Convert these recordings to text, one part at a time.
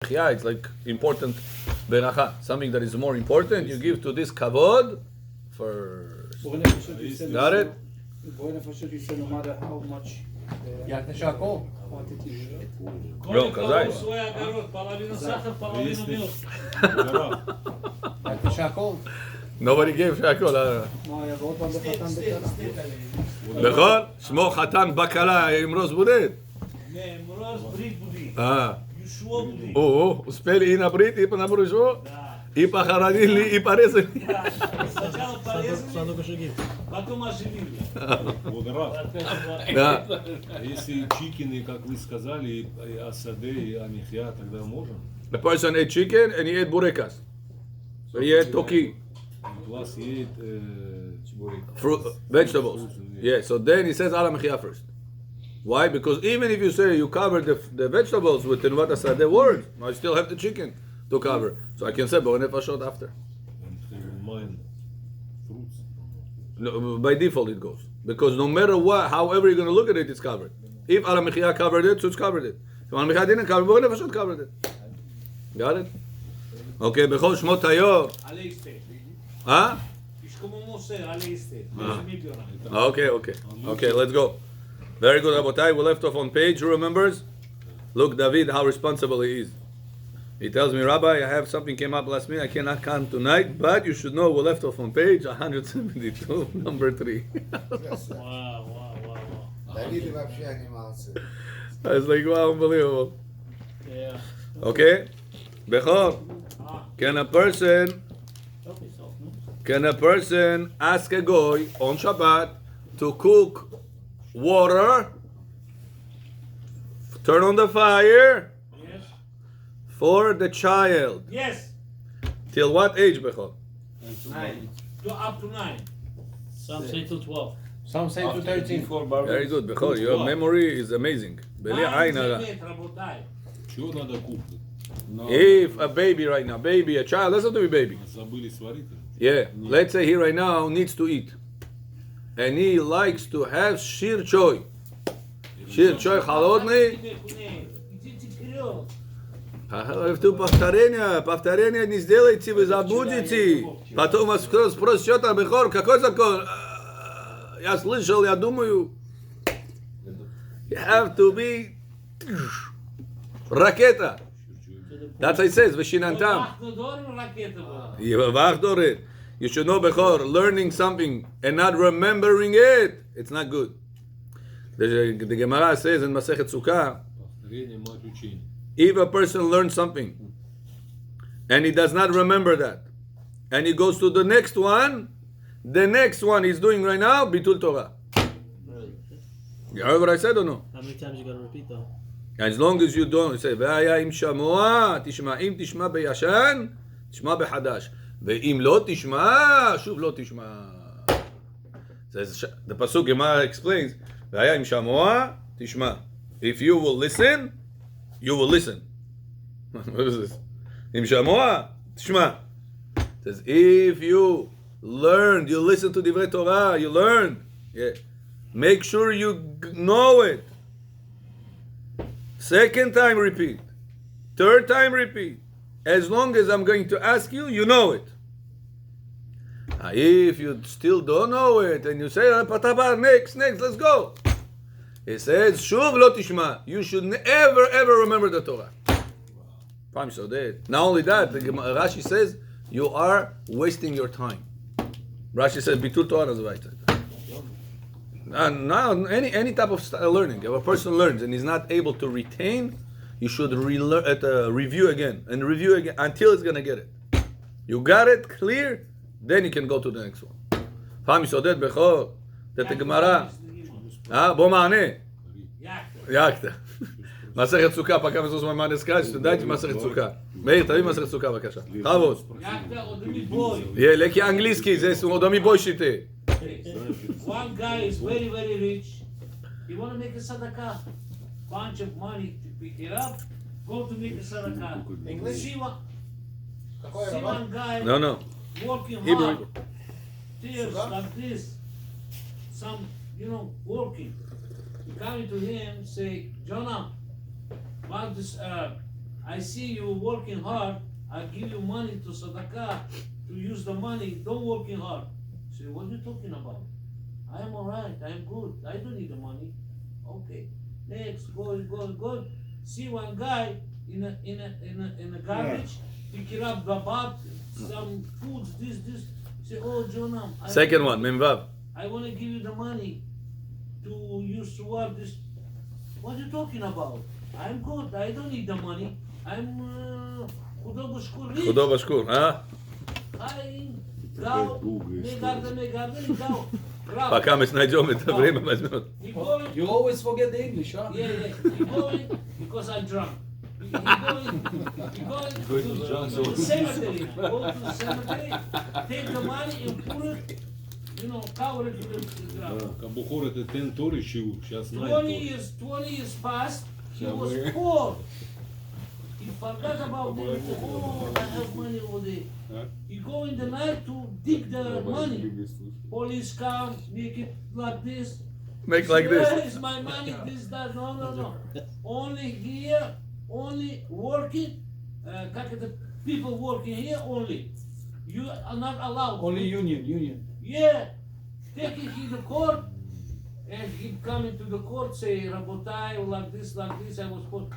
It's like important beracha. Something that is more important, you give to this kavod first. Got it? No matter how much Go, Kazai. Nobody gave shakol. נכון? שמו חתן בקלה עם ראש בודד. Успели и на брит, и на брюшо, и похоронили, и порезали. Сначала порезали, потом оживили. Да. Если чикины, как вы сказали, и асаде, и амихья, тогда можем? The person ate chicken and he ate burekas. So he ate toki. Plus he ate Fruit, vegetables. Yeah, so then he says ala mechia first. Why? Because even if you say you cover the vegetables with Tenuvat Asadeh words, I still have the chicken to cover. So I can say Bo'nei Nefashot after. and mine fruits. No, by default it goes. Because no matter what, however you're going to look at it, it's covered. If ala mechia covered it, so it's covered it. If ala mechia didn't cover it, Bo'nei Nefashot covered it. Got it? Okay, Bechol Shmot Hayor. Huh? Okay, let's go. Very good, Rabotai. We left off on page. Who remembers? Look, David, how responsible he is. He tells me, Rabbi, I have something came up last minute. I cannot come tonight, but you should know we left off on page 172, number 3. Wow. I was like, wow, unbelievable. Yeah. Okay? Bechor, can a person ask a goy on Shabbat to cook water, turn on the fire Yes. for the child? Yes. Till what age, Bechor? 9. Up to 9. Some say to 12. Some say to 13. Very good, Bechor. Your memory is amazing. Чего надо кушать? If a baby right now, a child, doesn't have to be baby. Забыли сварить? Yeah, let's say he right now needs to eat. And he likes to have shir choy. Shir choy холодный. Идите вперед. Повторение не сделайте, вы забудете. Потом вас спросят, что там, Бехор, какой закон? Я слышал, я думаю. You have to be ракета. That's what it says, Veshinantam. You should know, Bechor, learning something and not remembering it, it's not good. The Gemara says in Masechet Sukkah, Повторение мать учения. if a person learns something and he does not remember that, and he goes to the next one he's doing right now, Bitul Torah. You heard what I said or no? How many times you gotta repeat though? As long as you don't, you say, והיה אם שמוע, תשמע, אם תשמע בישן, תשמע בחדש. ואם לא תשמע, שוב לא תשמע. The Pasuk Gemara explains, והיה אם שמוע, תשמע. If you will listen, you will listen. What is this? אם שמוע, תשמע. It says, if you learned, you listen to דברי Torah, you learned. Yeah. Make sure you know it. Second time repeat. Third time repeat. As long as I'm going to ask you, you know it. If you still don't know it and you say, Pataba, next, let's go. It says, Shuv lo tishma. You should ever remember the Torah. Not only that, Rashi says, you are wasting your time. Rashi says, Bitul Torah is right. Now, any type of learning, if a person learns and is not able to retain, you should review again until it's going to get it. You got it clear, then you can go to the next one. פעם מסודד בכור, את הגמרא, בוא מענה. יקת. מסכת סוכה, פקע וסוס מימן הסקאץ', תדעתי מסכת סוכה. מאיר, תביא מסכת סוכה בבקשה. חבוד. כי אנגליסקי, זה אודמי בוי שיטה. One guy is very rich. He want to make a sadaqah. Bunch of money to pick it up. Go to make a sadaqah. English? See one guy No. working Hebrew. hard. Tears like this. Some, coming to him, say, Jonah, want this I see you working hard. I give you money to sadaqah to use the money. Don't working hard. Say, what are you talking about? I am alright. I am good. I don't need the money. Okay. Next, go. See one guy in a garbage, pick it up, about some foods, this. Say, oh Jonah. Second one, Mimvav. I want to give you the money to use to work this. What are you talking about? I'm good. I don't need the money. I'm Kudo Bashkur. Kudo Bashkur, huh? I go. Go. פעם מסנייג'ו מדברים במזמנות. You always forget the English, huh? Yeah. You're going because I'm drunk. You're going to the cemetery. Go to the cemetery, take the money and put it, cover it with the ground. Кабухор это тентор ищу, сейчас 20 years passed, he was poor. He forgot about it. Oh, I have money over there. He go in the night to dig the money. Police come, make it like this. Make like this. Where is my money? This, that. No. Only here, only working. Как это, people working here only. You are not allowed. Only union. Yeah. Take it to the court. And he come into the court, say, Rabotai, like this, I was put.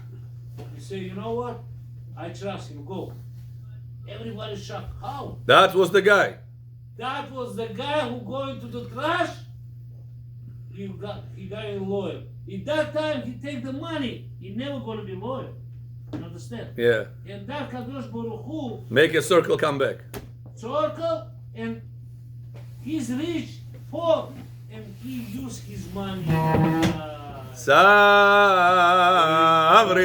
He say, you know what? I trust him, go. Everybody shocked. How? That was the guy. That was the guy who go into the trash. He got a lawyer. At that time, he take the money. He never gonna be lawyer. You understand? Yeah. And that Kadosh Baruch Hu, Make a circle come back. circle, and he's rich, poor, and he use his money. Savri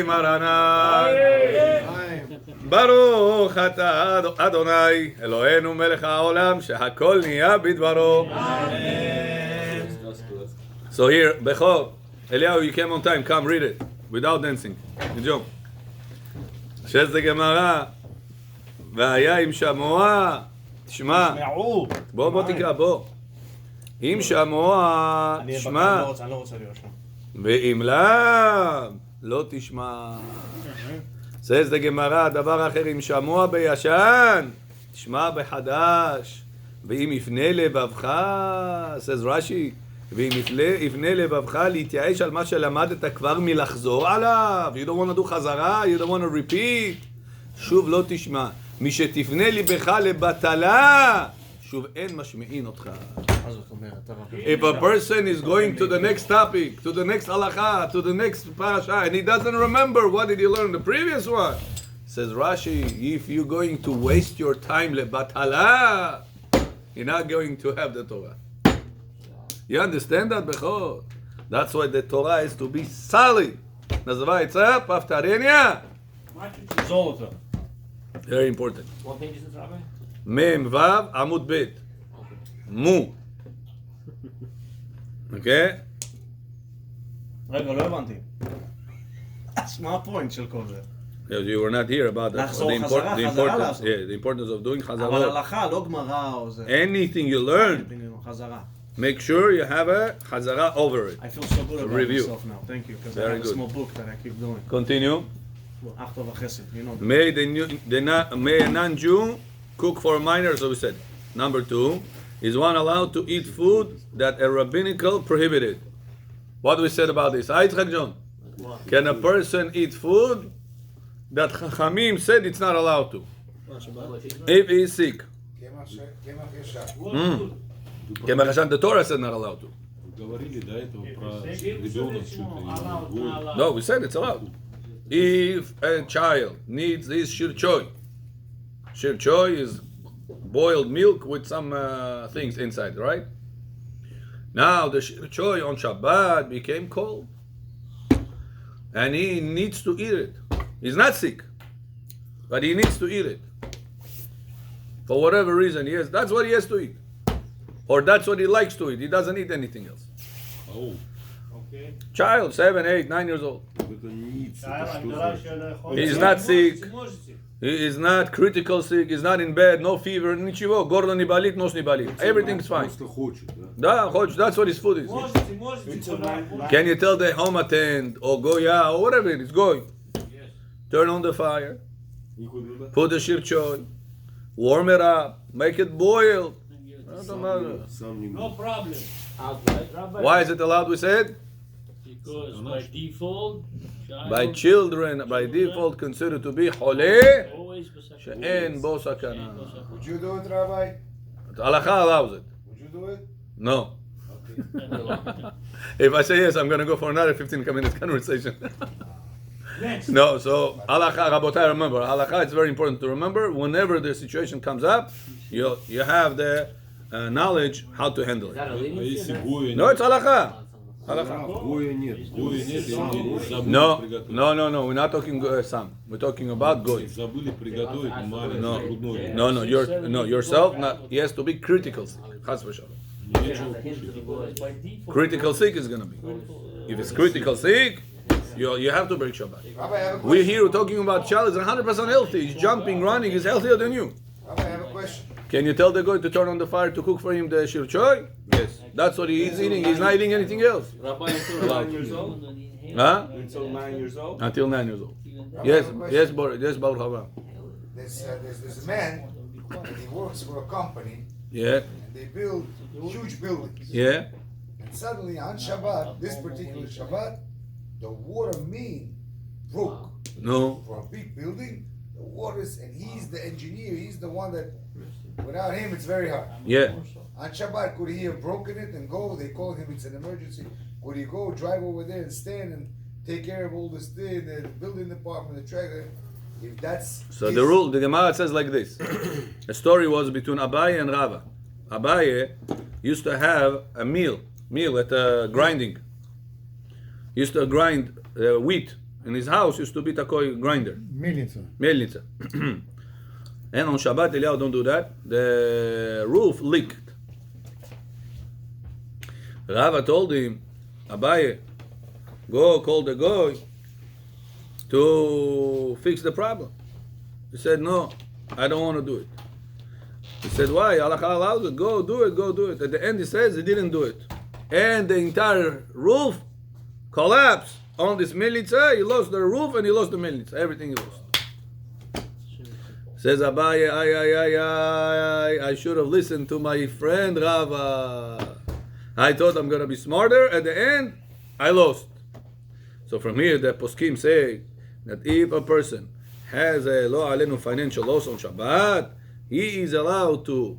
Marana. ברוך אתה אדוני אלוהינו מלך העולם שהכל נהיה בדברו. So here, Bechor, Eliyahu, you came on time, come read it, without dancing. Good job. שז דגמרא, והיה עם שמוע, תשמע, בוא תקרא, בוא. עם שמוע, תשמע, אני לא רוצה להיות שם. ואם לאו, לא תשמע. says the Gemara, דבר אחר, אם שמוע בישן, תשמע בחדש, ואם יפנה לבבך, says Rashi, ואם יפנה לבבך להתייאש על מה שלמדת כבר מלחזור עליו, you don't want to do חזרה, you don't want to repeat, שוב לא תשמע, מי שתפנה לבך לבטלה, שוב אין משמעין אותך. מה זאת אומרת? If a person is going to the next topic, to the next halakha, to the next parasha, and he doesn't remember what did he learn in the previous one, says Rashi, if you're going to waste your time lebatala, you're not going to have the Torah. You understand that, Bechor? That's why the Torah is to be solid. Nazывается повторение. Золото. Very important. What page is it, Rabbi? Mem Vav Amud Bet. Mu. Okay? רגע, לא הבנתי. אז מה הפוינט של כל זה? Because you were not here about that. לחזור חזרה, חזרה לעשות. Yeah, the importance of doing אבל chazarot. הלכה, לא גמרא או זה. Anything you learn, חזרה. make sure you have a chazara over it. I feel so good about Review. myself now. Thank you. Because I Very have a good. small book that I keep doing. Continue. Acht of Chesed, you know. May a non-Jew cook for a minor, so we said. Number 2, is one allowed to eat food that a rabbinical prohibited? What we said about this? Yitzchak John. Can a person eat food that Chachamim said it's not allowed to? If he is sick. Kemach Hashan, the Torah said not allowed to. Говорили до этого про ребенок что-то. No, we said it's allowed. If a child needs this shirchoy is boiled milk with some things inside, right? Now the shirchoy on Shabbat became cold, and he needs to eat it. He's not sick, but he needs to eat it. For whatever reason, yes, that's what he has to eat. Or that's what he likes to eat. He doesn't eat anything else. Oh. Child, 7, 8, 9 years old. Это ниц, это что за... He's not sick. Можете. He is not critical sick. He's not in bed. No fever. Ничего. Горло не болит, нос не болит. Everything's fine. Просто хочет, да? Да, хочет. That's what his food is. Можете. Can you tell the home attendant or Goya or whatever it is, go Yes. turn on the fire, You could do that? put the shirchoy, warm it up, make it boil. Doesn't matter. No problem. Rabbi, Why is it allowed, we said? because by default, By children, by default, considered to be חולה, always beside שאין בו סכנה. Would you do it, Rabbi? Halacha allows it. Would you do it? No. Okay. If I say yes, I'm going to go for another 15 minute conversation. Next. No, so halacha, rabotai, remember, halacha, it's very important to remember, whenever the situation comes up, you have the knowledge how to handle Is that it. a leniency? Если гоя No, нет, it's halacha. Halacha. гоя нет, гоя нет, и они забыли No, приготовить. no, we're not talking some. We're talking about goy. Забыли приготовить маленький No, грудной. no, yourself, not, he has to be critical sick. Chas v'shalom. By default, Critical sick is going to be. If it's critical sick, you have to break Shabbat. Rabbi, I have a question. We're here talking about child is 100% healthy. He's jumping, running. He's healthier than you. Rabbi, I have a question. Can you tell the guy to turn on the fire to cook for him the shirchoy? Yes. That's what he is eating. He's not eating anything else. Rabbi, until 9 years old? Huh? Until 9 years old? Until 9 years old. Rabbi, Yes, I have a yes, question. Baruch Haba. There's a man, and he works for a company, Yeah, and they build huge buildings. yeah. And suddenly on Shabbat, this particular Shabbat, the water main broke No. for a big building. The waters, and he's the engineer. He's the one that, without him, it's very hard. Yeah. On Shabbat, could he have broken it and go? They call him, it's an emergency. Could he go, drive over there and stand and take care of all this thing, the building department, the tractor? If that's So his- the rule, the Gemara says like this. The story was between Abaye and Rava. Abaye used to have a meal at grinding. He used to grind wheat. In his house used to be takoi grinder. Melnitsa. And on Shabbat, Eliyahu don't do that. The roof leaked. Rava told him, Abaye, go call the guy to fix the problem. He said, no, I don't want to do it. He said, why? Allah allows it. Go do it. At the end, he says he didn't do it. And the entire roof collapsed on this militza. He lost the roof and he lost the militza. Everything he lost. Says Abaye, I should have listened to my friend Rava. I thought I'm going to be smarter. At the end, I lost. So from here, the poskim say that if a person has a lo alenu financial loss on Shabbat, he is allowed to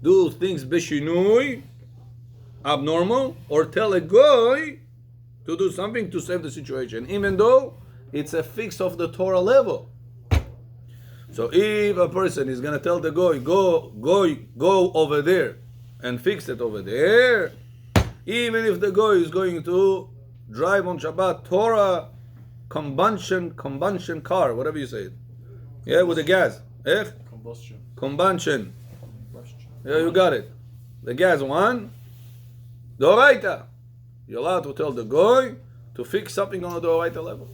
do things bishinui, abnormal, or tell a goy to do something to save the situation, even though it's a fix of the Torah level. So if a person is gonna tell the goy, go over there and fix it over there, even if the goy is going to drive on Shabbat Torah combustion car, whatever you say it. Yeah, with the gas. Combustion. Yeah, you got it. The gas one. The Oraita. You're allowed to tell the goy to fix something on the Oraita level.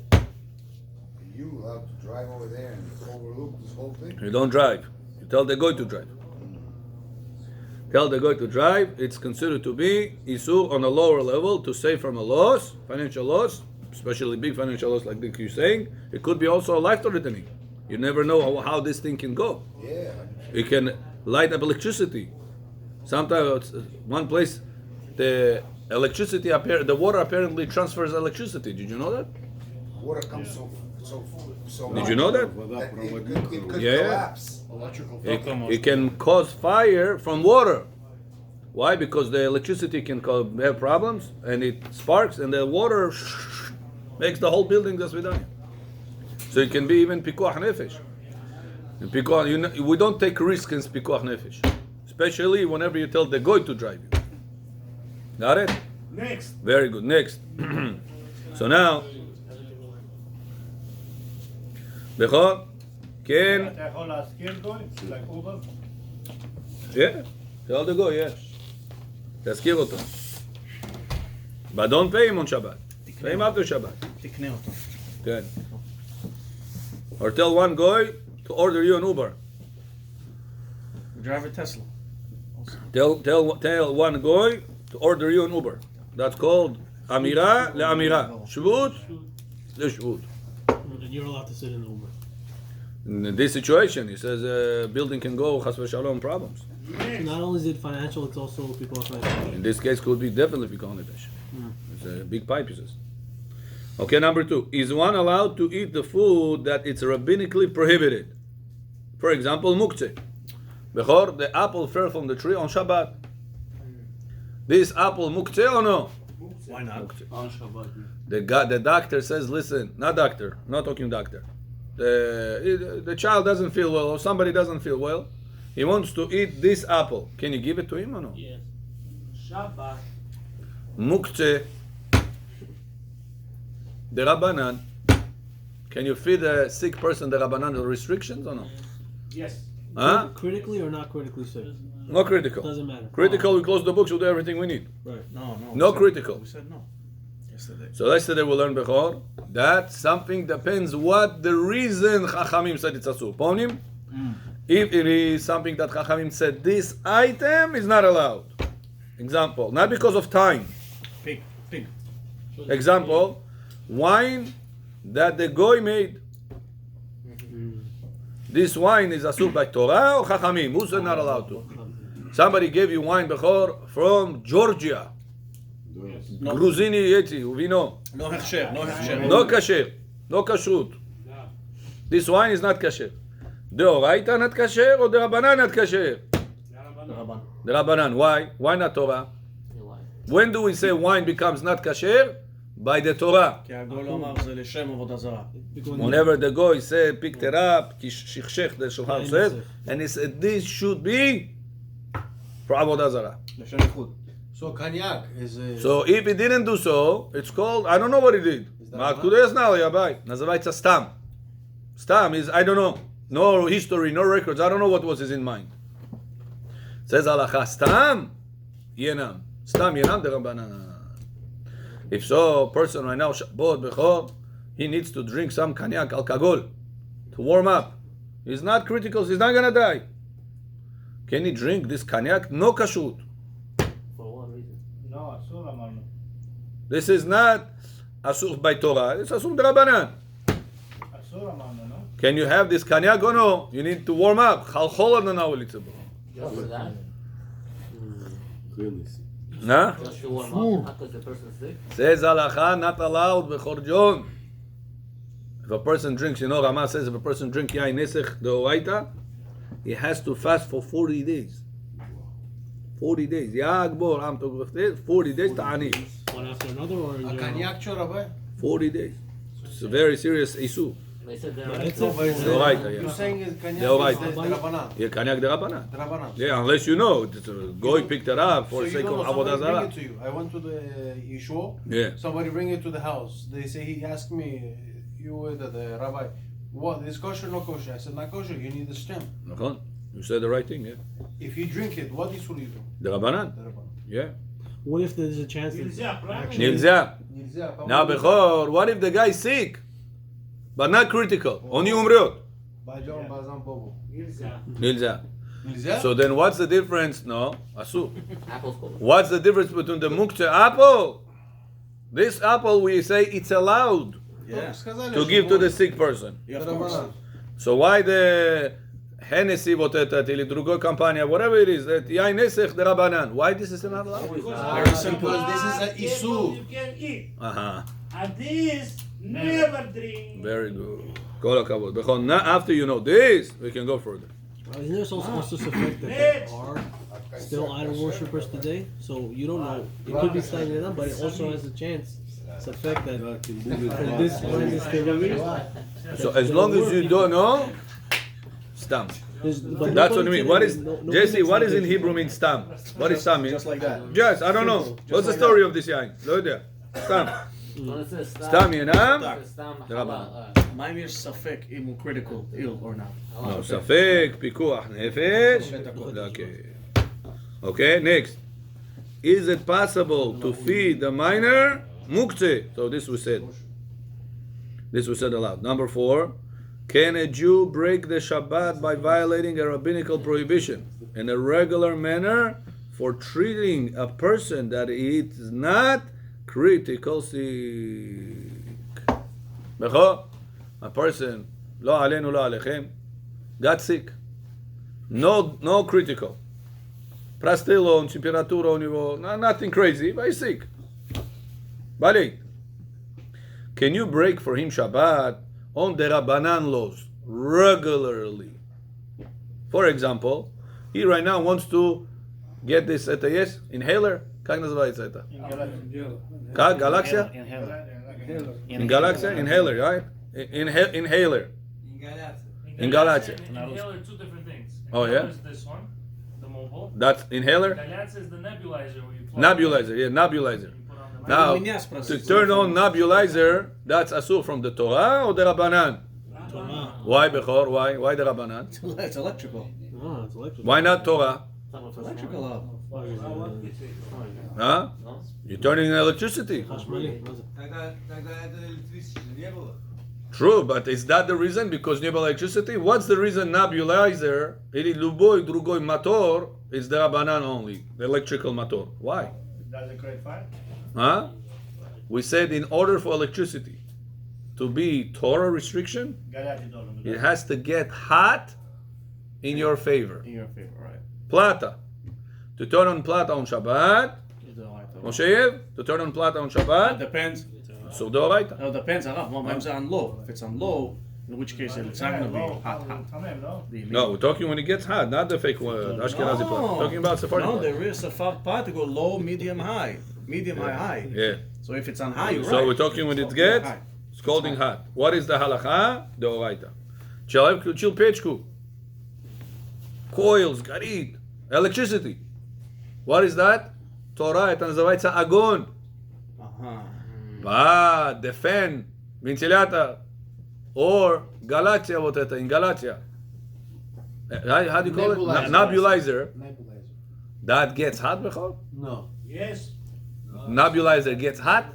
You allowed to drive over there and overlook this whole thing? You don't drive. You tell the goy to drive. Tell the goy to drive. It's considered to be isur on a lower level to save from a loss, financial loss, especially big financial loss like you're saying. It could be also a life threatening. You never know how this thing can go. Yeah. You can light up electricity. Sometimes one place the electricity the water apparently transfers electricity. Did you know that? Water comes so Did you know that? it could Yeah. collapse. It can cause fire from water. Why? Because the electricity can have problems and it sparks and the water makes the whole building just vidanya. So it can be even pikuach nefesh. In pikuach, we don't take risks in pikuach nefesh, especially whenever you tell the goy to drive you. Got it? next. Very good. Next. So now, Bechor, Ken. אתה יכול להזכיר גוי? like Uber? Yeah, tell the goy, yeah. תזכיר אותו. But don't pay him on Shabbat. Pay him after Shabbat. תקנה אותו. Good. Or tell one goy to order you an Uber. Drive a Tesla. Tell one goy to order you an Uber. That's called Amira le'amira. Shvut le'shvut. And you're allowed to sit in the Uber. In this situation, he says building can go chas v'shalom problems. So not only is it financial, it's also people are financial. In this case, could be definitely Fikon Nefesh. It's a big pipe, he says. Okay, number 2. Is one allowed to eat the food that it's rabbinically prohibited? For example, muktzeh. Bechor, the apple fell from the tree on Shabbat. This apple muktzeh or no? Why not? On Shabbat. The doctor says, listen, not doctor, not talking doctor. The child doesn't feel well, or somebody doesn't feel well. He wants to eat this apple. Can you give it to him or no? Yes. Shabbat. Muktzeh. The Rabbanan. Can you feed a sick person the Rabbanan restrictions or no? Yes. Huh? Critically or not critically sick? No critical. Doesn't matter. Critical, we close the books, we'll do everything we need. Right. No. No we said- critical. We said no. Yesterday. So yesterday we learned Bechor. That something depends what the reason Chachamim said it's asur. Ponim? If it is something that Chachamim said this item is not allowed. Example, not because of time. Pig. Example, wine that the goy made. This wine is asur by Torah or Chachamim? Who said not allowed to? Somebody gave you wine Bechor from Georgia. Gruzini Yeti, vino. No hechsher. No hechsher. No kasher. No kashrut. This wine is not kasher. The Oraita not kasher or the Rabbanan not kasher? Rabban. The Rabbanan. Why? Why not Torah? When do we say wine becomes not kasher? By the Torah. כי הגול אמר זה לשם עבודה זרה. Whenever the goy said, picked it up, shikshech, the Shulchan says, and he said, this should be for Avodah Zarah. לשם איחוד. So cognac is a... So if he didn't do so, it's called, I don't know what he did. Ma'at now, Yabai. Nazavaitza stam. Stam is, I don't know. No history, no records. I don't know what was in mind. Says halacha, stam, yenam. Stam, yenam, the Rabbanan. If so, a person right now, Shabbat, Bechor, he needs to drink some cognac, alcohol, to warm up. He's not critical, he's not gonna die. Can he drink this cognac? No kashrut. For one reason. No, אסור אמרנו. This is not asur by Torah, it's asur d'Rabbanan. אסור אמרנו, no? Can you have this cognac or no? You need to warm up. Halchot na nawlitzabo. Just for that? Nah? Just to warm up, not because the person's sick? Says halacha, not allowed b'chor John. If a person drinks, Rama says if a person drinks yain nesech the oraita, he has to fast for 40 days. 40 days. Ya Akbar, am to 40 days ta'ani. One after another or in A general? cognac Rabbi? 40 days. It's a very serious issue. They said they're It's No, but The oraita, you're yeah. saying is cognac The oraita. is the Rabbanan. Yeah, cognac de Rabbanan. The Rabbanan. Yeah, unless you know, it's a goy picked it up for So sake you of don't know, avodah somebody bring zarah. it to you. I went to the Yeshua. Yeah. Somebody bring it to the house. They say, he asked me, you were the rabbi, what, is kosher, no kosher? I said, not kosher, you need the stem. נכון? You said the right thing, yeah. If you drink it, what is will you do? The Rabbanan. The Rabbanan. Yeah. What if there's a chance that Nilza. Now, Bechor, what if the guy is sick, but not critical? Only umriot. Bajon, bazan, bobo. Nilza. Nilza? So then what's the difference? No, asu. apples cold. What's the difference between the muktzeh apple? This apple, we say it's allowed Yeah. to give to the sick person. Yeah, of course. So why the Hennessy, вот это, или другой компания, whatever it is, that yain nesech the Rabbanan. Why this is not allowed? Very simple. Because this is a issue. You can eat. Uh-huh. And this, never drink. Very good. Kol hakavod. Bechor, now after you know this, we can go further. isn't there also suspect that there are still idol worshippers today? So you don't know. It could be slightly enough, but it also has a chance. It's a fact that this one is still living. So as long as you don't know, stam. That's what I mean. What is Jesse? What is in Hebrew mean stam? What is stam mean? Just like that. Just I don't know. What's the story of this yain? Lo יודע. Stam. When it says Stam ינם. it says stam The halal. מהם יש ספק אם הוא critical, ill or not. No, ספק, פיקוח נפש. Okay, next. Is it possible to feed the minor muktzeh? So this we said. This was said aloud. Number 4. Can a Jew break the Shabbat by violating a rabbinical prohibition in a regular manner for treating a person that is not critical sick? Bechor, a person, לא עלינו, לא עליכם, got sick. No critical. Prastelon, temperatura au niveau, nothing crazy, but he's sick. Balik. Can you break for him Shabbat on the Rabbanan laws regularly? For example, he right now wants to get this yes inhaler. Как называется это? Как? Galaxia? In Galaxia? Inhaler, right? Inhaler. Inhaler. Inhaler, two different things. Oh, yeah? Inhaler is this one, the mobile. That's inhaler? Galatz is the nebulizer where you plug Nebulizer, yeah, nebulizer. you put on the Now, Vinyas to turn on nebulizer, that's asur from the Torah or the Rabbanan? Why, Bechor? Why the Rabbanan? It's electrical. Oh, it's electric. Why not Torah? It's electrical. Huh? You're turning electricity. חשמלי, מה זה? True, but is that the reason? Because you have electricity? What's the reason nebulizer, или любой другой мотор, is the Rabbanan only, the electrical motor? Why? Does it create fire? Huh? We said in order for electricity to be Torah restriction, Galati told him. it has to get hot in your favor. In your favor, right? Plata. To turn on plata on Shabbat, Moshe, to turn on plata on It Shabbat, depends. so deoraita. No, it depends. Sometimes on low. If it's on low, in which case it's not going to be hot. No? No, we're talking when it gets hot, not the fake word, Ashkenazi plata. Talking about Sephardic No, plata. there is a part to go low, medium, high. Medium, high. Yeah. So if it's on high, you're So right. we're talking when it gets High. scalding hot. What is the halacha? Deoraita. Chil pechku. Coils, garit, electricity. What is that? Torah, это называется огонь. Uh-huh. The fan, ventilator, or Galatia, вот это, in Galatia. How do you call it? Nebulizer. Nebulizer. That gets hot, Bechor? No. Yes. Nebulizer gets hot?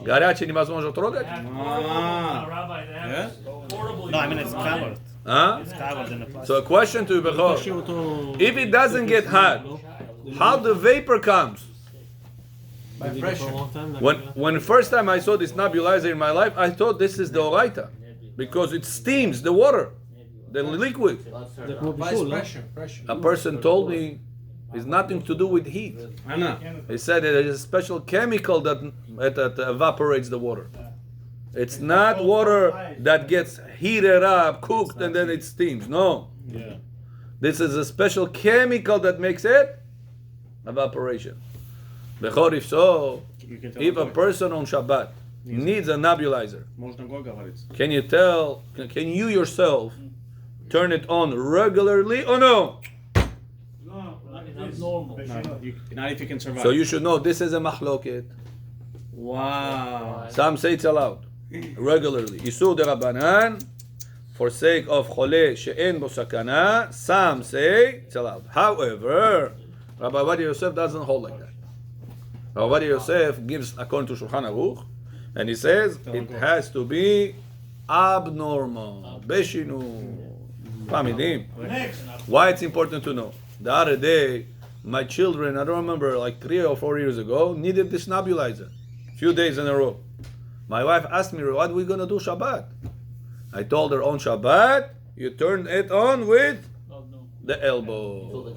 Горячее невозможно трогать? Rabbi, they have Yeah? portable. No, I mean it's covered. Huh? It's covered in the plastic. So a question to you, Bechor. תשאיר אותו- If it doesn't get hot, how the vapor comes? By leave it for a pressure. long time, not When gonna- first time I saw this nebulizer in my life, I thought this is the oraita. Because it steams the water, the liquid. זה כמו By בישול, לא? pressure. A person told me it's nothing to do with heat. Anna. He said there is a special chemical that evaporates the water. It's not water that gets heated up, cooked, and then it steams. No. Yeah. This is a special chemical that makes it evaporation. Bechor, if so, You can tell if a the person on Shabbat needs a nebulizer, Можно го говорить. can you yourself turn it on regularly or no? No, like this. Normal. Not if you can survive. So you should know this is a mahloket. Wow. Some say it's allowed regularly. Isur de Rabbanan, for sake of chole she'en bo sakana. Some say it's allowed. However, Rabbi Ovadia Yosef doesn't hold like that. Rabbi Ovadia Yosef gives according to Shulchan Aruch, and he says it has to be abnormal. Beshinu. Famidim. Next. Why it's important to know? The other day, my children, I don't remember, like 3 or 4 years ago, needed this nebulizer. Few days in a row. My wife asked me, what are we going to do Shabbat? I told her, on Shabbat, you turn it on with the elbow.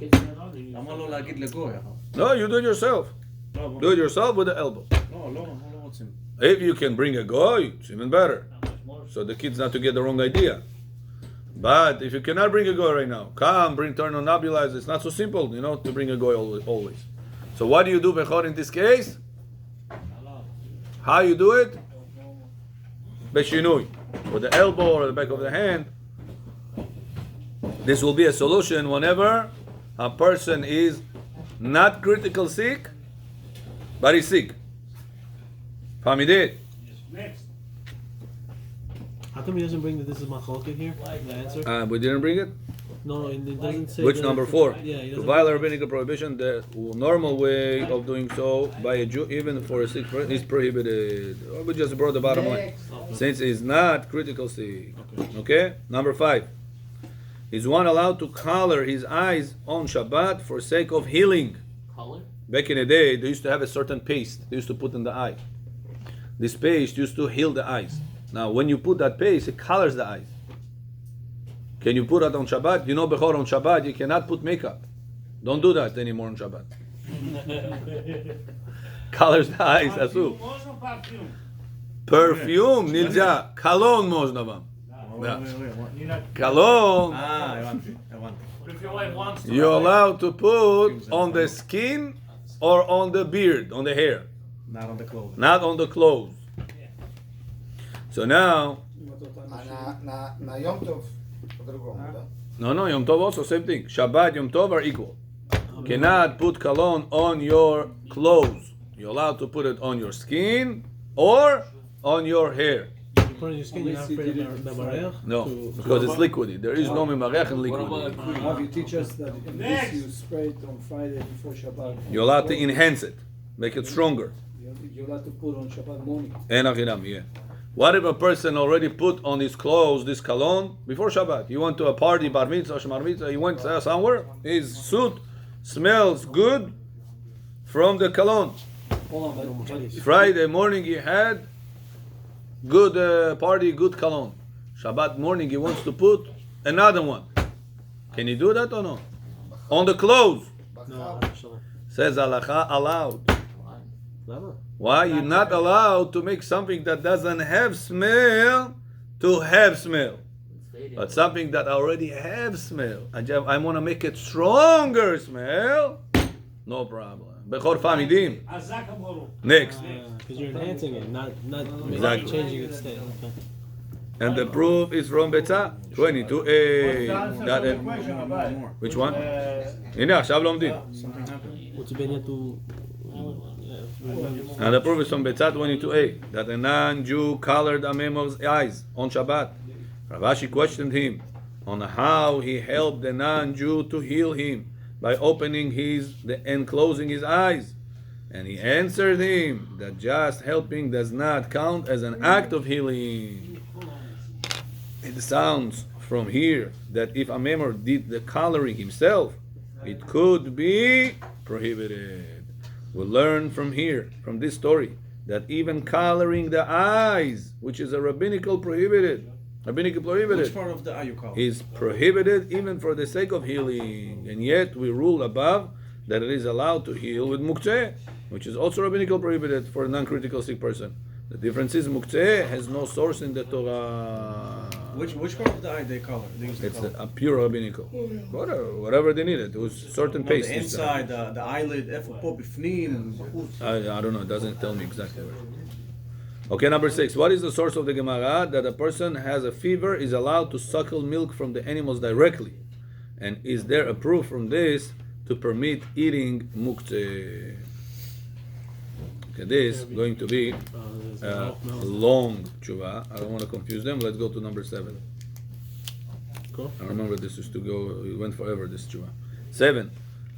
למה לא להגיד לגוי? No, you do it yourself. לא, Do it yourself with the elbow. לא רוצים. If you can bring a goy, it's even better. So the kids not to get the wrong idea. But if you cannot bring a goy right now, turn on nebulizer. It's not so simple, to bring a goy always. So what do you do, Bechor, in this case? How you do it? Beshinui. With the elbow or the back of the hand. This will be a solution whenever a person is not critical sick, but he's sick. Famidit. Next. How come he doesn't bring that this is machlokes here? The answer? We didn't bring it? No, it doesn't say. Which that number it's- 4? Yeah, he To doesn't. violate rabbinical prohibition, the normal way of doing so by a Jew, even for a sick person, is prohibited. We just brought the bottom line. Since it's not critical sick. Okay? Number 5. Is one allowed to color his eyes on Shabbat for sake of healing? Color? Back in the day, they used to have a certain paste they used to put in the eye. This paste used to heal the eyes. Now, when you put that paste, it colors the eyes. Can you put it on Shabbat? You know, Bechor, on Shabbat, you cannot put makeup. Don't do that anymore on Shabbat. Colors the eyes, asur. Можно парфюм? Perfume, нельзя. Cologne можно вам. Да. Cologne, הבנתי. But if your wife wants to. you're Rabbi, allowed to put on the skin or on the beard, on the hair, Not on the clothes. not on the clothes. So now, Na Yom Tov, по-другому, да? no, Yom Tov also, same thing. Shabbat, Yom Tov are equal. Cannot put cologne on your clothes. You're allowed to put it on your skin or on your hair. You put on your skin, you're not afraid of the bareach? No, because it's liquidy. There is no memarech and liquid. Rav, you teach us that in Next. this you spray it on Friday before Shabbat. You're allowed to enhance it, make it stronger. You're allowed to put on Shabbat morning. En achinam, yeah. What if a person already put on his clothes this cologne before Shabbat? He went to a party, bar mitzvah, shemar mitzvah, he went somewhere, his suit smells good from the cologne. Hold on, but Friday morning he had good party, good cologne. Shabbat morning he wants to put another one. Can he do that or no? On the clothes. No, Says halacha allowed. Lama. Why? You're not allowed to make something that doesn't have smell to have smell. But something that already have smell. I want to make it stronger smell. No problem. Bechor famidim. Azak Baruch. Next. Because you're enhancing it, not Exactly. changing its state. Okay. And the proof is from Betzah 22a. That, question, Rabbi. which one? הנה, עכשיו לומדים. Something happened. What's been to? And the proof is from Betzah 22a. That a non-Jew colored Amemov's eyes on Shabbat. Ravashi questioned him on how he helped the non-Jew to heal him by opening and closing his eyes. And he answered him that just helping does not count as an act of healing. It sounds from here that if a member did the coloring himself, it could be prohibited. We learn from here, from this story, that even coloring the eyes, which is a rabbinical prohibited, Which part of the eye you call? is prohibited even for the sake of healing. And yet we rule above that it is allowed to heal with muktzeh, which is also rabbinical prohibited for a non-critical sick person. The difference is muktzeh has no source in the Torah. Which part of the eye they color? They use the It's color? a pure rabbinical. Whatever they needed. It was certain No, paste. the inside, the eyelid, איפה פה בפנים, בחוץ. I don't know. It doesn't tell me exactly where. Okay, number 6. What is the source of the Gemara that a person has a fever is allowed to suckle milk from the animals directly? And is there a proof from this to permit eating muktzeh? Okay, this is going to be a long tshuva. I don't want to confuse them. Let's go to number 7. Cool. I remember this used to go, it went forever, this tshuva. 7.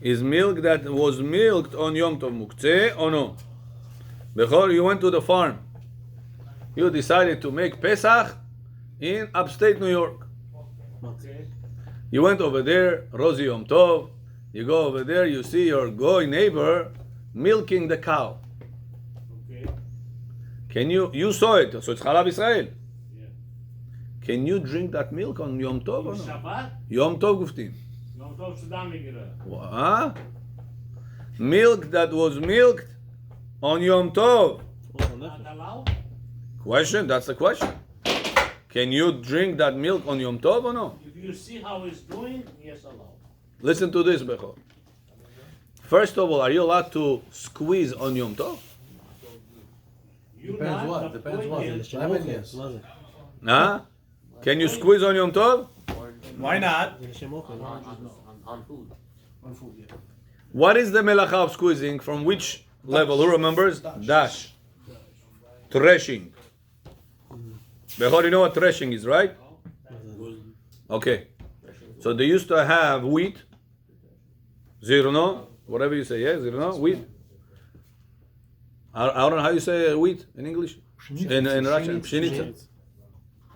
Is milk that was milked on Yom Tov muktzeh or no? Before you went to the farm, you decided to make Pesach in upstate New York. Okay. You went over there, Rosie Yom Tov. You go over there, you see your goy neighbor milking the cow. Okay. Can you saw it, so it's Halab Israel. Yeah. Can you drink that milk on Yom Tov or no? Shabbat? Yom Tov guftim. Yom Tov Sudan Migira. What? Milk that was milked on Yom Tov. Not allowed? Question, that's the question. Can you drink that milk on Yom Tov or no? If you see how it's doing, yes, allowed. Listen to this, Bechor. First of all, are you allowed to squeeze on Yom Tov? You Depends not, what, the depends point what. is- Lemon, yes. Huh? Can you squeeze on Yom Tov? Why not? On food, yeah. What is the melacha of squeezing? From which level? Who remembers? Dash. Threshing. Bechor, you know what threshing is, right? Okay. So they used to have wheat, zirno, whatever you say, yeah, zirno, wheat. I don't know how you say wheat in English. In Russian, pshenica.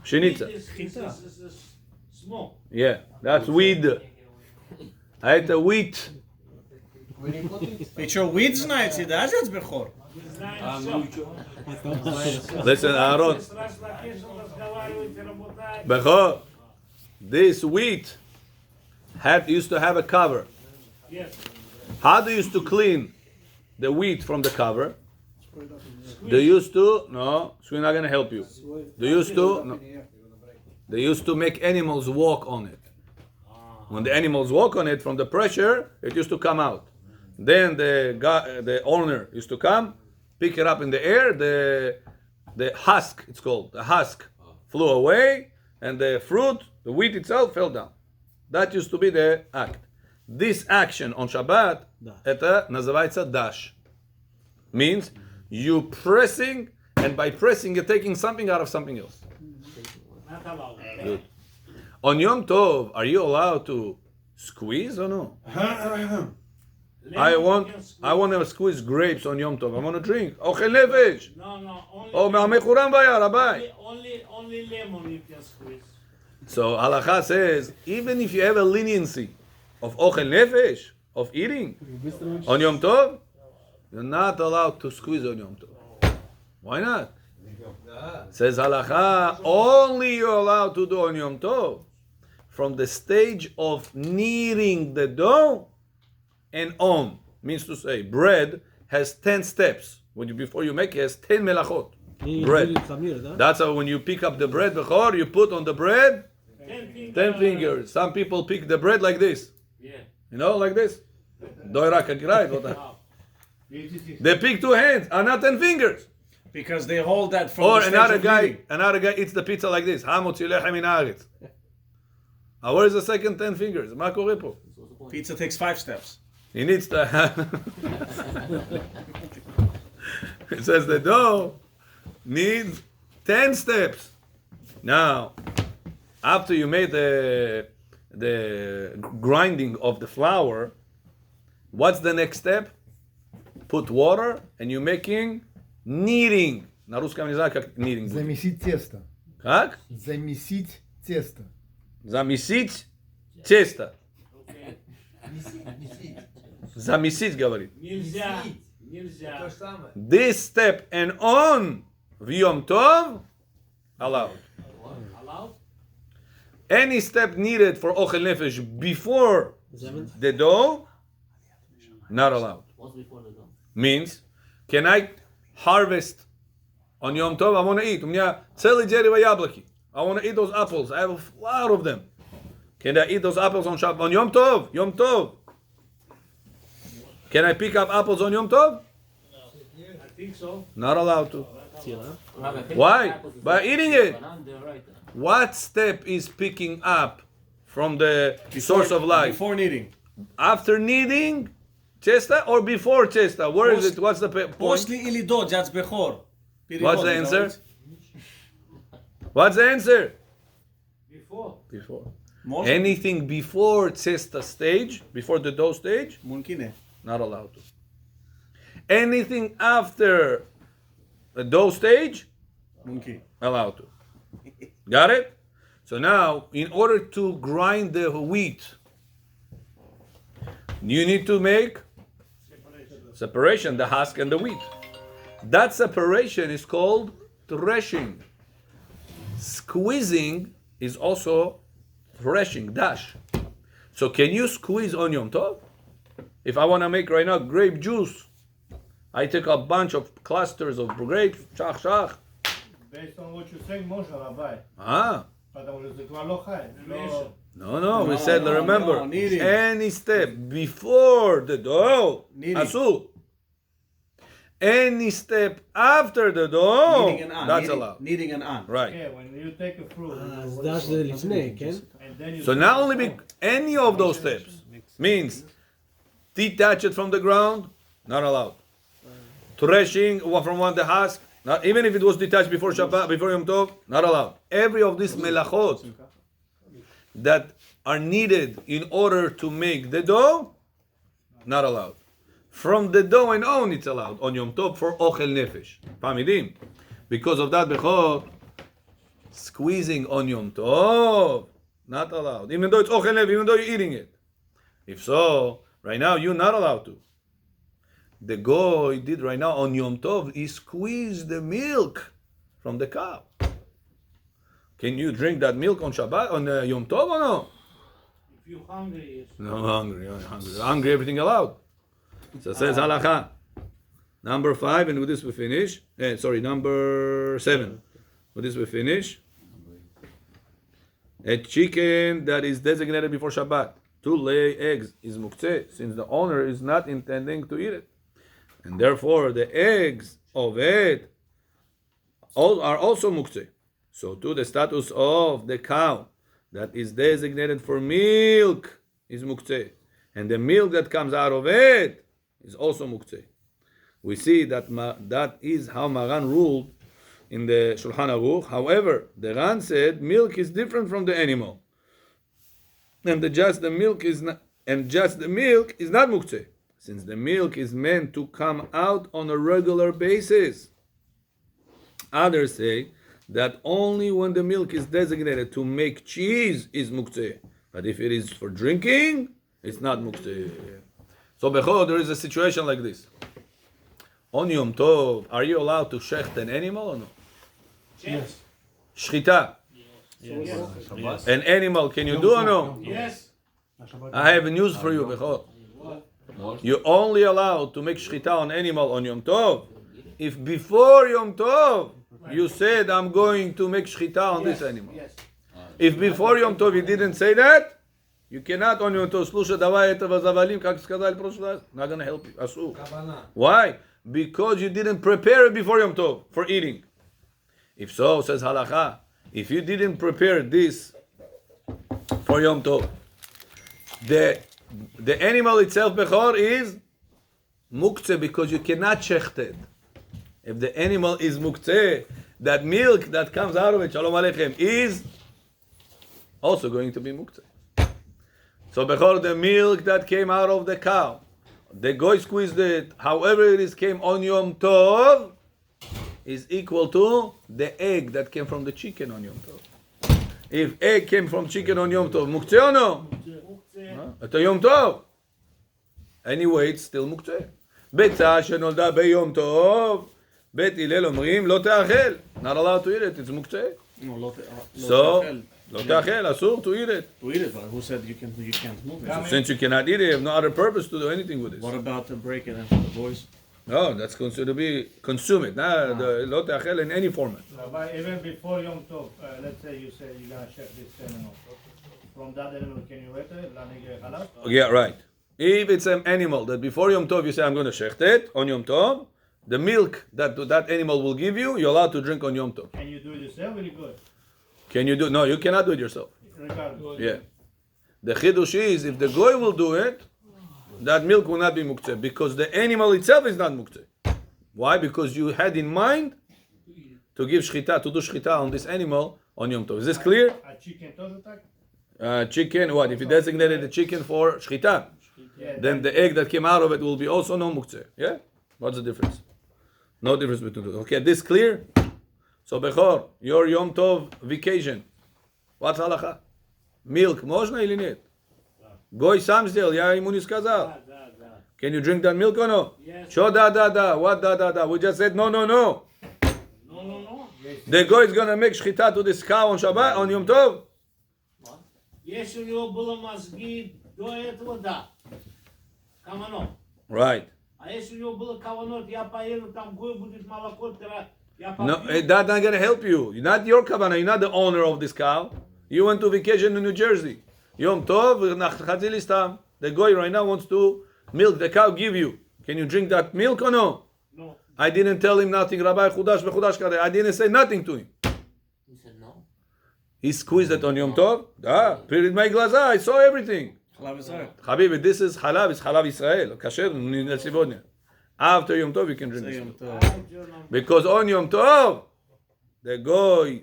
Pshenica. It's smoke. Yeah, that's weed. I ate a wheat. It's your weeds night, see, that's just bechor. Listen, Aaron. Bechor, this wheat used to have a cover. Yes. How they used to clean the wheat from the cover? They used to, no, we're not going to help you. They used to, no, they used to make animals walk on it. When the animals walk on it, from the pressure, it used to come out. Then the owner used to come, pick it up in the air, the husk, it's called, the husk flew away, and the fruit, the wheat itself, fell down. That used to be the act. This action on Shabbat, это называется dash. Means you pressing, and by pressing you're taking something out of something else. Good. On Yom Tov, are you allowed to squeeze or no? I want to squeeze grapes on Yom Tov. I want to drink. Ochel nefesh. No, only. Oh, me'amechuram vaya, Rabbi. Only lemon you can squeeze. So halacha says, even if you have a leniency of ochel nefesh, of eating on Yom Tov, you're not allowed to squeeze on Yom Tov. Why not? Says halacha, only you're allowed to do on Yom Tov from the stage of kneading the dough and on. Means to say, bread has 10 steps. Before you make it, it has 10 melachot. Bread. That's how when you pick up the bread, before you put on the bread 10 fingers. Some people pick the bread like this. Yeah. You know, like this. They pick 2 hands, and not 10 fingers. Because they hold that from Or the another stage of guy eats the pizza like this. Where's the second 10 fingers? מה קורה פה? kneading. Pizza takes 5 steps. He needs to it says the dough needs 10 steps. Now, after you made the grinding of the flour, what's the next step? Put water and you're making kneading. На русском не знаю, как kneading будет. Замесить тесто. Как? Замесить тесто. Замесить тесто. Замесить, говорит. Нельзя. This step and on Yom Tov, allowed. Allowed? Any step needed for Ochel Nefesh before the dough, not allowed. What's before the dough? Means, can I harvest on Yom Tov? I want to eat. У меня целое дерево яблоки. I want to eat those apples. I have a lot of them. Can I eat those apples on Shabbat? On Yom Tov? Yom Tov. Can I pick up apples on Yom Tov? I think so. Not allowed to. Why? By eating it. What step is picking up from the source of life? Before kneading. After kneading, chesta, or before chesta? Where is it? What's the point? После или до, that's bechor. What's the answer? What's the answer? Before. Before. Moshe. Anything before chesta stage, before the dough stage, Munkine. not allowed to. Anything after the dough stage, Munki. allowed to. Got it? So now, in order to grind the wheat, you need to make separation, the husk and the wheat. That separation is called threshing. Squeezing is also threshing, dash. So can you squeeze on Yom Tov? If I want to make right now grape juice, I take a bunch of clusters of grapes, shach shach. Based on what you're saying, Moshe, Rabbi. Ah. потому что זה כבר לא חי. No, we said, remember, kneading. any step before the dough, Kneading. asur. Any step after the dough, Kneading and on. that's Kneading- allowed. Kneading and on. Right. Yeah, when you take a fruit, דש זה לפני, כן? and then you So not only any of those steps means detach it from the ground, not allowed. Threshing from one the husk, not even if it was detached before Shabbat, before Yom Tov, not allowed. Every of these melachot that are needed in order to make the dough, not allowed. From the dough and on, it's allowed on Yom Tov for ochel nefesh. Pamidim. Because of that, bechor, squeezing on Yom Tov, not allowed. Even though it's ochel nefesh, even though you're eating it. If so, right now you're not allowed to. the goy did right now on Yom Tov is squeeze the milk from the cow. Can you drink that milk on Shabbat, on Yom Tov or no? If you're hungry, yes. No, hungry, everything allowed. So it says halacha. Number 5, and with this we finish. Number 7. With this we finish. A chicken that is designated before Shabbat to lay eggs is muktzeh, since the owner is not intending to eat it. And therefore the eggs of it are also muktzeh. So too the status of the cow that is designated for milk is muktzeh. And the milk that comes out of it is also muktzeh. We see that that is how Maran ruled in the Shulchan Aruch. However, the Ran said milk is different from the animal, and just the milk is not muktzeh, since the milk is meant to come out on a regular basis. Others say that only when the milk is designated to make cheese is muktzeh, but if it is for drinking, it's not muktzeh. So, bechol, there is a situation like this. On Yom Tov, are you allowed to shecht an animal or no? Yes. Shchita. Yes. An animal, can you do or no? Yes. I have news for you, Bechol. You're only allowed to make shchita on animal on Yom Tov if before Yom Tov you said, I'm going to make shchita on this animal. Yes. If before Yom Tov you didn't say that, you cannot on Yom Tov. Слушай, давай этого завалим, как сказали в прошлый раз. Not gonna help you. Асу. Why? Because you didn't prepare it before Yom Tov for eating. If so, says halacha, if you didn't prepare this for Yom Tov, the animal itself, Bechor, is muktzeh because you cannot shecht it. If the animal is muktzeh, that milk that comes out of it, Shalom Aleichem, is also going to be muktzeh. So Bechor, the milk that came out of the cow, the goy squeezed it, however it is came on Yom Tov, is equal to the egg that came from the chicken on Yom Tov. If egg came from chicken on Yom Tov, muktzeh or no? At Yom Tov. Anyway, it's still muktzeh. ביצה שנולדה ביום טוב, בית הלל אומרים לא תאכל. Not allowed to eat it, it's מוקצה. No, So, לא תאכל, אסור to eat it. To eat it, but who said you can't move it? So since you cannot eat it, you have no other purpose to do anything with it. What about to break it into the boys? No, that's considered to be consume it. לא תאכל in any format. Rabbi, even before Yom Tov, let's say you say you're gonna chef this animal. From that animal, can you eat it? Halal? Yeah, right. If it's an animal that before Yom Tov you say I'm going to shecht it on Yom Tov, the milk that animal will give you, you're allowed to drink on Yom Tov. Can you do it yourself? Very good. Can you do? No, you cannot do it yourself. Regardless. Yeah. The chidush is if the goy will do it, that milk will not be muktzeh because the animal itself is not muktzeh. Why? Because you had in mind to give shchita, to do shchita on this animal on Yom Tov. Is this clear? A chicken doesn't take? Chicken, what? If you designated the chicken for shchita, then the egg that came out of it will be also no muktzeh. Yeah? What's the difference? No difference between the two. Okay, this clear? So Bechor, your Yom Tov vacation. What's halacha? Milk, можно или нет? Goy сам сделал, я ему не сказал. Can you drink that milk or no? Yes. Sure, da. What da? We just said no. No. The goy is going to make shchita to this cow on Shabbat, on Yom Tov. Если у него было мозги до этого, да. Каванот. Right. А если у него было каванот, я поеду, там гой будет молоко, я No, попью. that's not going to help you. You're not your kavanah. You're not the owner of this cow. You went to vacation in New Jersey. Yom Tov, chazili stam. The goy right now wants to milk the cow give you. Can you drink that milk or no? No. I didn't tell him nothing. Rabbi Chudash v'chudash kadeh. I didn't say nothing to him. He said no. He squeezed it on Yom Tov. Pirid my glaza. I saw everything. Halav Israel. Habibi, this is halal. It's halal Israel. Kasher, nesivodnya. After Yom Tov, you can drink Say this Yom milk. Tov. Because on Yom Tov, the goy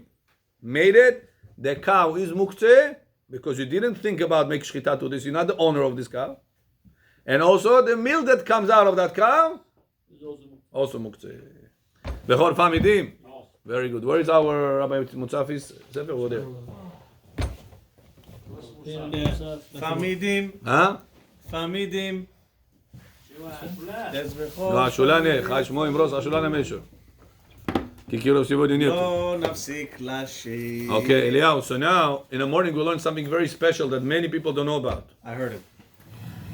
made it. The cow is muktzeh because you didn't think about make shchita to this. You're not the owner of this cow. And also the milk that comes out of that cow, also muktzeh. Bechor famidim. Very good. Where is our Rabbi Mutzafi's sefer? Over there. Famidim. Huh? Famidim. השולנה, חי שמו עם ראש השולנה משהו. כי כאילו סיבודי נראה. לא נפסיק לשיר. Okay, Eliyahu, so now, in the morning we learn something very special that many people don't know about. I heard it.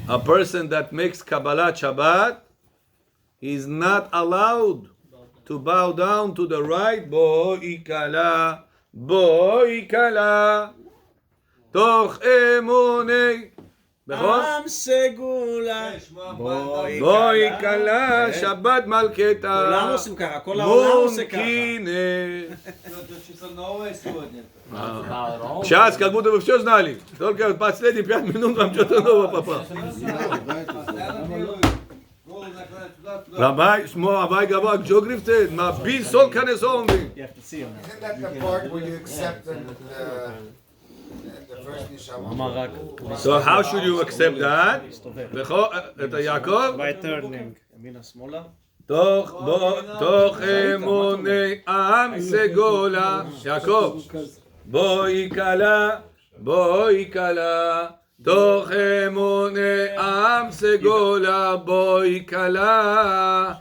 A person that makes Kabbalat Shabbat is not allowed to bow down to the right. Bo ikala, toch emunei. עם סגולה. בו יקלה, שבת מלכתה. כולם עושים ככה, כל העולם עושה ככה. Сейчас как будто вы все знали. Только последние 5 минут вам что-то новое попало. Rabbi, Shmo, Rabbi Gabak, Jogrifted, ma bi sol kane zombi. You have to see him. Isn't that the part where you accept the first neshama? So how should you accept that? את יעקב? By turning. ימינה שמאלה. תוך אמוני עם סגולה. יעקב, בוא יקלה. תוך אמוני עם סגולה. בוא יקלה.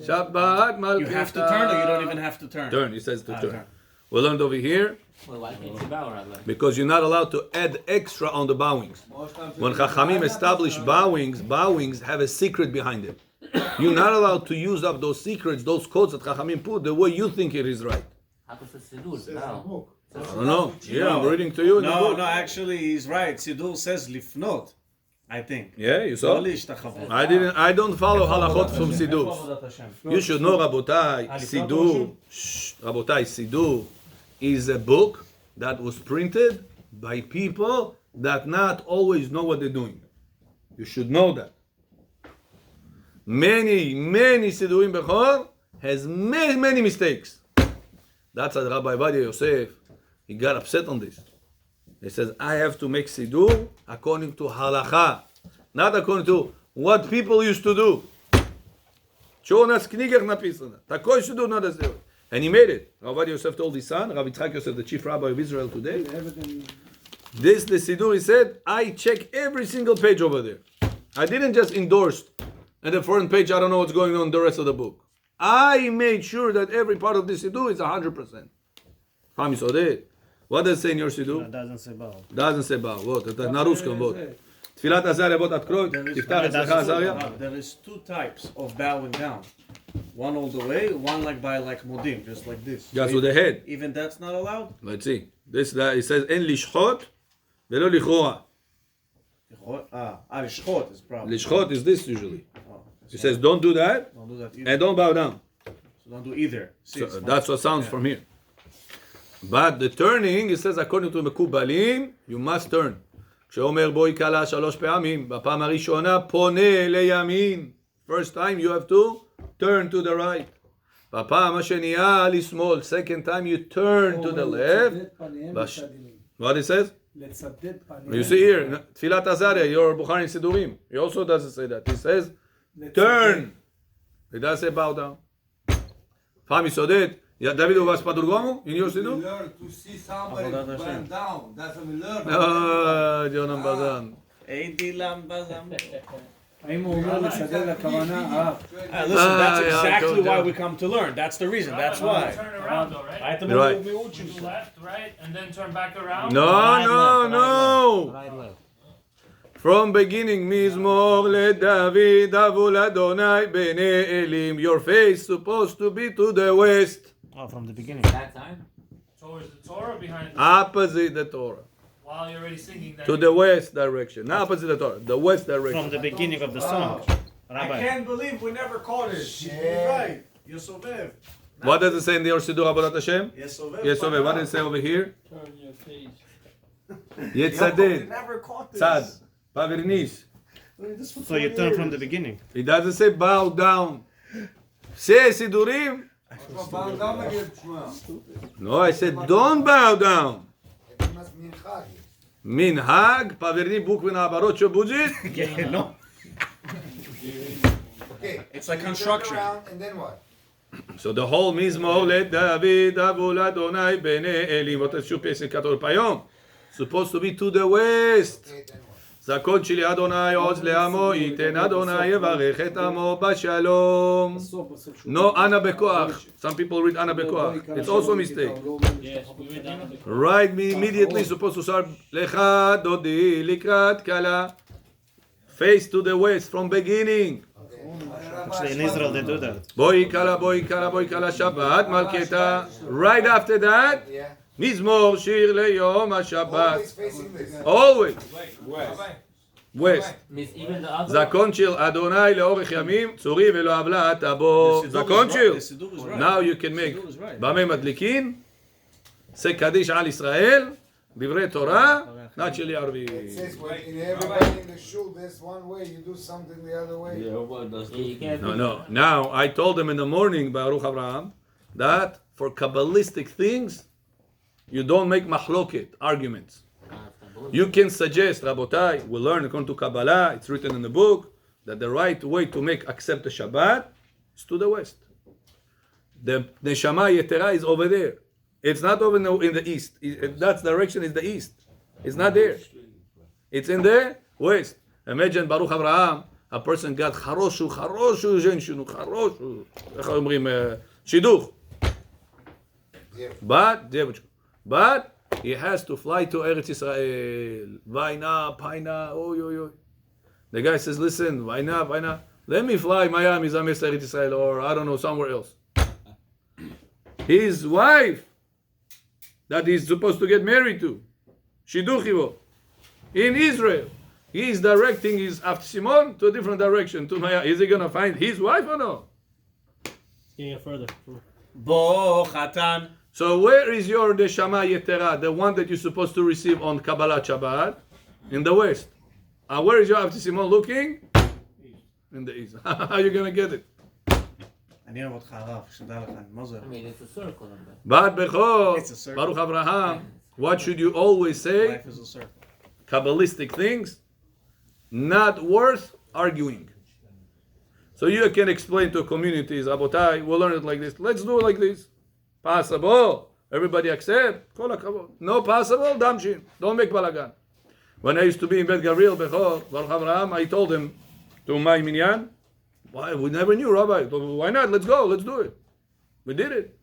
שבת מלכתה. You have to turn or you don't even have to turn? Turn, he says to turn. We learned over here. Well, why can't you bow, Rabbi? Because you're not allowed to add extra on the bowings. When Chachamim establish bowings have a secret behind it. You're not allowed to use up those secrets, those codes that Chachamim put the way you think it is right. How does it sidur? No. I don't know. Yeah, I'm reading to you in the book. No, actually he's right. Sidur says lifnot, I think. Yeah, you saw? לא להשתחוות. I don't follow halachot from Sidur. You should know, Rabotai, Sidur is a book that was printed by people that not always know what they're doing. You should know that. Many Sidurim Bechor has many mistakes. That's why Rabbi Ovadia Yosef, he got upset on this. He says, I have to make Sidur according to halacha, not according to what people used to do. Что у нас в книгах написано. Такой Sidur надо сделать. And he made it. Rabbi Ovadia Yosef told his son, Rabbi Yitzchak Yosef, the chief rabbi of Israel today, the Sidur, he said, I check every single page over there. I didn't just endorse, and the front page, I don't know what's going on in the rest of the book. I made sure that every part of this Sidur is 100%. Fami Sodeh. What does it say in your Sidur? It doesn't say bow. Doesn't say bow. Вот, это на русском, вот. תפילת עזריה, вот, открой. תפתח אצלך עזריה. There is two types of bowing down. One all the way, one like by like modim, just like this. Just with the head. Even that's not allowed? Let's see. This, it says, אין לשחוט ולא לכרוע. לשחוט is probably. לשחוט is this usually. It says, don't do that, Don't do that either. and don't bow down. So don't do either. So that's what sounds from here. But the turning, it says, according to מקובלים, you must turn. כשאומר בואי קלה 3 פעמים, בפעם הראשונה פונה לימין. First time you have to turn to the right. בפעם השנייה לשמאל. Second time you turn to the left. What it says? You see here, תפילת עזריה, your Bukhari Sidurim. He also doesn't say that. He says, turn. It doesn't say bow down. פעם יסודית. David, у вас по-другому? In your Sidur? We learn to see somebody bend down. That's what we learn. ג'ונן בזן. הייתי למבזם. האם הוא אומר לסדר הכוונה? Listen, that's exactly why we come to learn. That's the reason. That's why. Turn around though, right? Right. To left, right, and then turn back around. No. From beginning, מזמור לדוד, אבו לאדוני בני אלים. Your face supposed to be to the west. Oh, from the beginning. That time? Towards the Torah, behind the Opposite the Torah. while you're already singing that. To the west direction. Not opposite the Torah. The west direction. From the beginning of the song. I can't believe we never caught it. You're right. Yosovev. What does it say in the Sidur Avodat Hashem? Yosovev. Yes, over. What does it say over here? Turn your face. We Yetzadeh. never caught this. Tzad. Pavirnis. So you turn from the beginning. It doesn't say bow down. Say Sidurim. No, I said don't bow down. Minhag, поверни буквы наоборот, что будет? No. Okay. It's like construction. And then what? So the whole מזמור לדוד, אבו לאדוני בני אלים. Вот эту песню, которую поем, supposed to be to the west. Okay, then what? זקון שלי אדוני עוז לעמו, ייתן אדוני יברך את עמו בשלום. No, אנא בכוח. Some people read אנא בכוח. It's also a mistake. Yes, we read that. Right me immediately supposed to start לך דודי לקראת כלה. Face to the west from beginning. Actually, in Israel they do that. בואי כלה, בואי כלה, בואי כלה שבת מלכתה. Right after that, מזמור שיר ליום השבת. Always facing this. Always. West. Means even the other. זקון של אדוני לאורך ימים, צורי ולא עוולה אתה בו. זקון של. The Siddur is right. Now you can make. Siddur is right. במה מדליקין? עשה קדיש על ישראל, דברי תורה, נת שלי ערבי. It says when in everybody in the shul, there's one way, you do something the other way. You can't No, do no. Now, I told them in the morning, Baruch Abraham, that for Kabbalistic things, you don't make mahloket, arguments. You can suggest, Rabotai, we learn according to Kabbalah, it's written in the book, that the right way to accept the Shabbat is to the west. The Neshama Yetera is over there. It's not over in the east. That direction is the east. It's not there. It's in the west. Imagine Baruch Abraham, a person got charoshu, женщину, charoshu. איך אומרים? שידוך. But he has to fly to Eretz Israel. Vaina, paina, oy, oy, oy. The guy says, listen, vaina. Let me fly Miami, Zames Eretz Israel, or I don't know, somewhere else. His wife, that he's supposed to get married to, Shiduchivo, in Israel. He is directing his Simon to a different direction. To Miami. Is he going to find his wife or no? Can you get further? Bo Chatan. So where is your Neshama Yetera, the one that you're supposed to receive on Kabbalah Shabbat? In the west. And where is your Simon looking? In the east. How are you going to get it? אני אוהב אותך הרב, שתדע לך, מה זה? I mean, it's a circle. But Bechor, It's a circle. Baruch Abraham, what should you always say? Life is a circle. Kabbalistic things, not worth arguing. So you can explain to communities, Abotai, we'll learn it like this. Let's do it like this. Possible. Everybody accept. No possible. Damshin. Don't make balagan. When I used to be in Bet Gabriel, Bechor, Baruch Abraham, I told him to my minyan, why? We never knew, Rabbi. Why not? Let's go. Let's do it. We did it.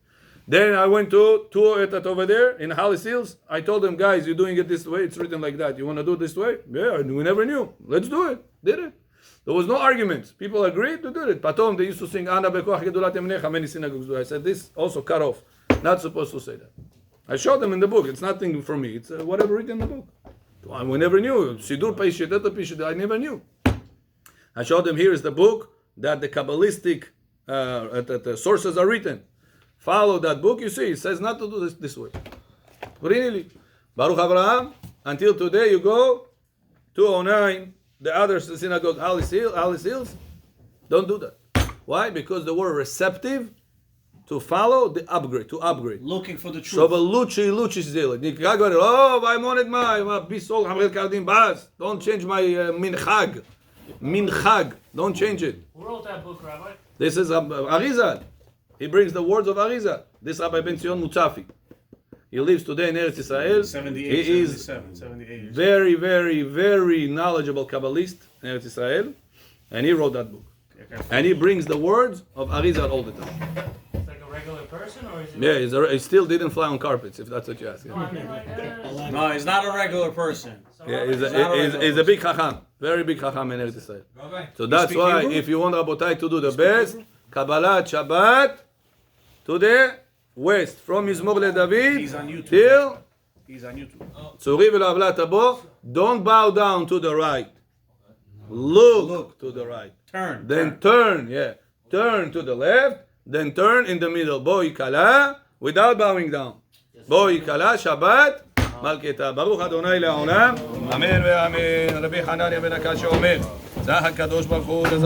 Then I went to Etat over there in Hollis Hills. I told them, guys, you're doing it this way. It's written like that. You want to do it this way? Yeah, we never knew. Let's do it. Did it. There was no arguments. People agreed to do it. Patom, they used to sing, Ana bekoach gedulat emnecha, many synagogues do. I said, this also cut off. Not supposed to say that. I showed them in the book. It's nothing for me. It's whatever written in the book. We never knew. Sidur Paishit, Eta Pishit, I never knew. I showed them, here is the book that the Kabbalistic the sources are written. Follow that book, you see, it says not to do this way. Really. Baruch Abraham, until today you go, 209, the other synagogue, Alice Hills, don't do that. Why? Because they were receptive to follow the upgrade, Looking for the truth. So, Luchi Zil. Oh, I wanted my Bisol Hamrel Kardim Bas. Don't change my Minchag. Don't change it. Who wrote that book, Rabbi? This is Arizal. He brings the words of Arizal. This Rabbi Ben Zion Mutzafi. He lives today in Eretz Israel. 78, he is 78. very, very, very knowledgeable Kabbalist in Eretz Israel. And he wrote that book. And he brings the words of Arizal all the time. It's like a regular person, or is it? Yeah, he still didn't fly on carpets, if that's what you ask. No, I mean like, No, he's not a regular person. Yeah, he's a big chacham, very big chacham in Eretz Israel. So that's why, if you want Rabotai to do the best, Kabbalah Shabbat to the west, from Mizmor LeDavid till He's on YouTube. Tzuri v'lo avla tabo. Don't bow down to the right. Look to the right. Turn. Then turn to the left. Then turn in the middle. Boi kala, without bowing down. Boi kala, Shabbat, מלכתה. ברוך אדוני לעולם, אמן ואמן. רבי חנניה בן הקש שאומר, זה הקדוש ברוך הוא